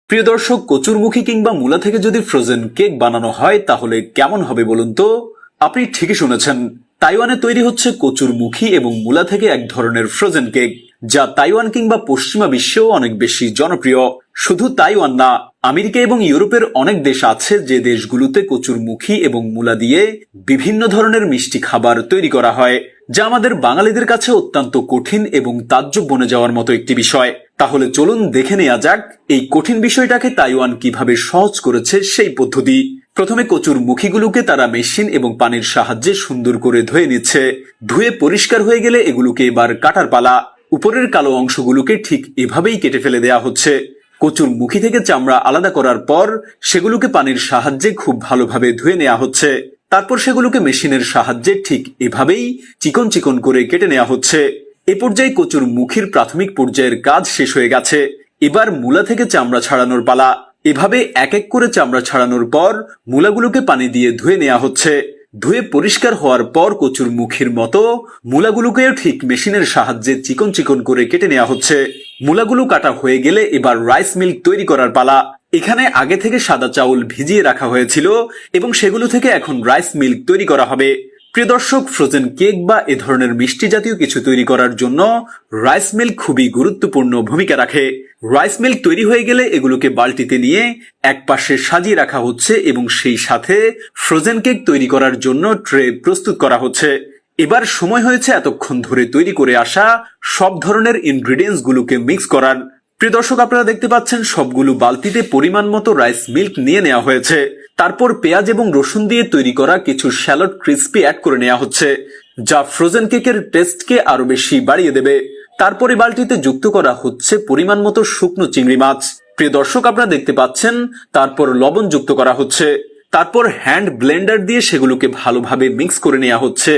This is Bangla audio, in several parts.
প্রিয় দর্শক, কচুরমুখী কিংবা মূলা থেকে যদি ফ্রোজেন কেক বানানো হয় তাহলে কেমন হবে বলুন তো? আপনি ঠিকই শুনেছেন, তাইওয়ানে তৈরি হচ্ছে কচুরমুখী এবং মূলা থেকে এক ধরনের ফ্রোজেন কেক, যা তাইওয়ান কিংবা পশ্চিমা বিশ্বেও অনেক বেশি জনপ্রিয়। শুধু তাইওয়ান না, আমেরিকা এবং ইউরোপের অনেক দেশ আছে যে দেশগুলোতে কচুরমুখী এবং মূলা দিয়ে বিভিন্ন ধরনের মিষ্টি খাবার তৈরি করা হয়, যা আমাদের বাঙালিদের কাছে অত্যন্ত কঠিন এবং তাজ্জব বনে যাওয়ার মতো একটি বিষয়। তাহলে চলুন দেখে নেওয়া যাক এই কঠিন বিষয়টাকে তাইওয়ান কিভাবে সহজ করেছে সেই পদ্ধতি। প্রথমে কচুর মুখীগুলোকে তারা মেশিন এবং পানির সাহায্যে সুন্দর করে ধুয়ে নিচ্ছে। ধুয়ে পরিষ্কার হয়ে গেলে এগুলোকে এবার কাটার পালা। উপরের কালো অংশগুলোকে ঠিক এভাবেই কেটে ফেলে দেয়া হচ্ছে। কচুর মুখী থেকে চামড়া আলাদা করার পর সেগুলোকে পানির সাহায্যে খুব ভালোভাবে ধুয়ে নেওয়া হচ্ছে। তারপর সেগুলোকে মেশিনের সাহায্যে ঠিক এভাবেই চিকন চিকন করে কেটে নেওয়া হচ্ছে। এ পর্যায়ে কচুর মুখীর প্রাথমিক পর্যায়ের কাজ শেষ হয়ে গেছে। এবার মূলা থেকে চামড়া ছাড়ানোর পালা। এভাবে এক এক করে চামড়া ছাড়ানোর পর মূলাগুলোকে পানি দিয়ে ধুয়ে নেওয়া হচ্ছে। ধুয়ে পরিষ্কার হওয়ার পর কচুর মুখীর মতো মূলাগুলোকেও ঠিক মেশিনের সাহায্যে চিকন চিকন করে কেটে নেওয়া হচ্ছে। মূলাগুলো কাটা হয়ে গেলে এবার রাইস মিল্ক তৈরি করার পালা। এখানে আগে থেকে সাদা চাউল ভিজিয়ে রাখা হয়েছিল এবং সেগুলো থেকে এখন রাইস মিল্ক তৈরি করা হবে। প্রিয় দর্শক, ফ্রোজেন কেক বা এ ধরনের মিষ্টি জাতীয় কিছু তৈরি করার জন্য রাইস মিল্ক খুবই গুরুত্বপূর্ণ ভূমিকা রাখে। রাইস মিল্ক তৈরি হয়ে গেলে এগুলোকে বালতিতে নিয়ে এক পাশে সাজিয়ে রাখা হচ্ছে এবং সেই সাথে ফ্রোজেন কেক তৈরি করার জন্য ট্রে প্রস্তুত করা হচ্ছে। এবার সময় হয়েছে এতক্ষণ ধরে তৈরি করে আসা সব ধরনের ইনগ্রিডিয়েন্টস গুলোকে মিক্স করার। প্রিয় দর্শক, আপনারা দেখতে পাচ্ছেন সবগুলো বালতিতে পরিমাণ মতো রাইস মিল্ক নিয়ে নেওয়া হয়েছে। তারপর পেঁয়াজ এবং রসুন দিয়ে তৈরি করা কিছু শ্যালট ক্রিস্পি অ্যাড করে নেওয়া হচ্ছে, যা ফ্রোজেন কেকের টেস্টকে আরো বেশি বাড়িয়ে দেবে। তারপরে বালতিতে যুক্ত করা হচ্ছে পরিমাণ মতো শুকনো চিংড়ি মাছ। প্রিয় দর্শক, আপনারা দেখতে পাচ্ছেন তারপর লবণ যুক্ত করা হচ্ছে। তারপর হ্যান্ড ব্লেন্ডার দিয়ে সেগুলোকে ভালোভাবে মিক্স করে নেওয়া হচ্ছে।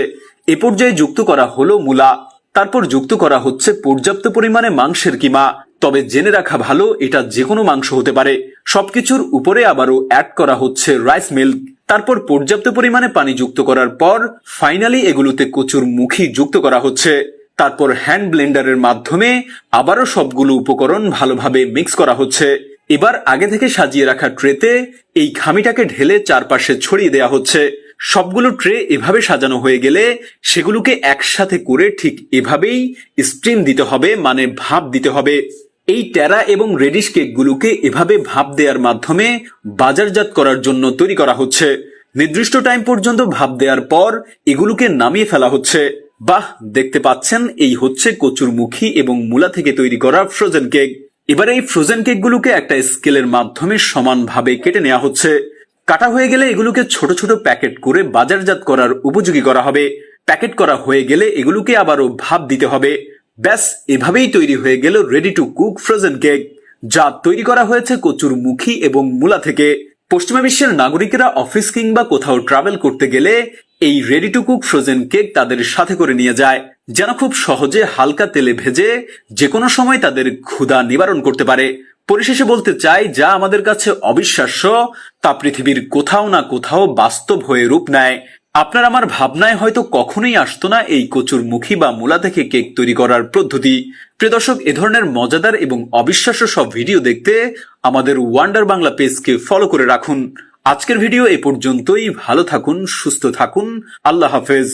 এ পর্যায়ে যুক্ত করা হলো মূলা। তারপর যুক্ত করা হচ্ছে পর্যাপ্ত পরিমাণে মাংসের কিমা। তবে জেনে রাখা ভালো, এটা যে কোনো মাংস হতে পারে। সবকিছুর উপরে আবারও অ্যাড করা হচ্ছে রাইস মিল্ক। তারপর পর্যাপ্ত পরিমাণে পানি যুক্ত করার পর ফাইনালি এগুলোতে কচুর মুখী যুক্ত করা হচ্ছে। তারপর হ্যান্ড ব্লেন্ডারের মাধ্যমে আবারও সবগুলো উপকরণ ভালোভাবে মিক্স করা হচ্ছে। এবার আগে থেকে সাজিয়ে রাখা ট্রেতে এই খামিটাকে ঢেলে চারপাশে ছড়িয়ে দেওয়া হচ্ছে। সবগুলো ট্রে এভাবে সাজানো হয়ে গেলে সেগুলোকে একসাথে করে ঠিক এভাবেই স্টিম দিতে হবে, মানে ভাপ দিতে হবে। এই টেরা এবং রেডিশ কেকগুলোকে এভাবে ভাপ দেওয়ার মাধ্যমে বাজারজাত করার জন্য তৈরি করা হচ্ছে। নির্দিষ্ট টাইম পর্যন্ত ভাপ দেওয়ার পর এগুলোকে নামিয়ে ফেলা হচ্ছে। বাহ, দেখতে পাচ্ছেন এই হচ্ছে কচুরমুখী এবং মূলা থেকে তৈরি করা ফ্রোজেন কেক। এবার এই ফ্রোজেন কেকগুলোকে একটা স্কেলের মাধ্যমে সমানভাবে কেটে নেওয়া হচ্ছে। কাটা হয়ে গেলে এগুলোকে ছোট ছোট প্যাকেট করে বাজারজাত করার উপযোগী করা হবে। প্যাকেট করা হয়ে গেলে এগুলোকে আবারও ভাপ দিতে হবে। ব্যাস, এভাবেই তৈরি হয়ে গেল ready to cook frozen cake, যা তৈরি করা হয়েছে কচুর মুখী এবং মূলা থেকে। পশ্চিমা বিশ্বের নাগরিকেরা অফিস কিংবা কোথাও ট্রাভেল করতে গেলে এই ready to cook frozen cake তাদের সাথে করে নিয়ে যায়, যেন খুব সহজে হালকা তেলে ভেজে যে কোনো সময় তাদের ক্ষুধা নিবারণ করতে পারে। পরিশেষে বলতে চাই, যা আমাদের কাছে অবিশ্বাস্য তা পৃথিবীর কোথাও না কোথাও বাস্তব হয়ে রূপ নেয়। আপনার আমার ভাবনায় হয়তো কখনোই আসতো না এই কচুর মুখী বা মূলা থেকে কেক তৈরি করার পদ্ধতি। প্রিয় দর্শক, এ ধরনের মজাদার এবং অবিশ্বাস্য সব ভিডিও দেখতে আমাদের ওয়ান্ডার বাংলা পেজকে ফলো করে রাখুন। আজকের ভিডিও এ পর্যন্তই। ভালো থাকুন, সুস্থ থাকুন, আল্লাহ হাফেজ।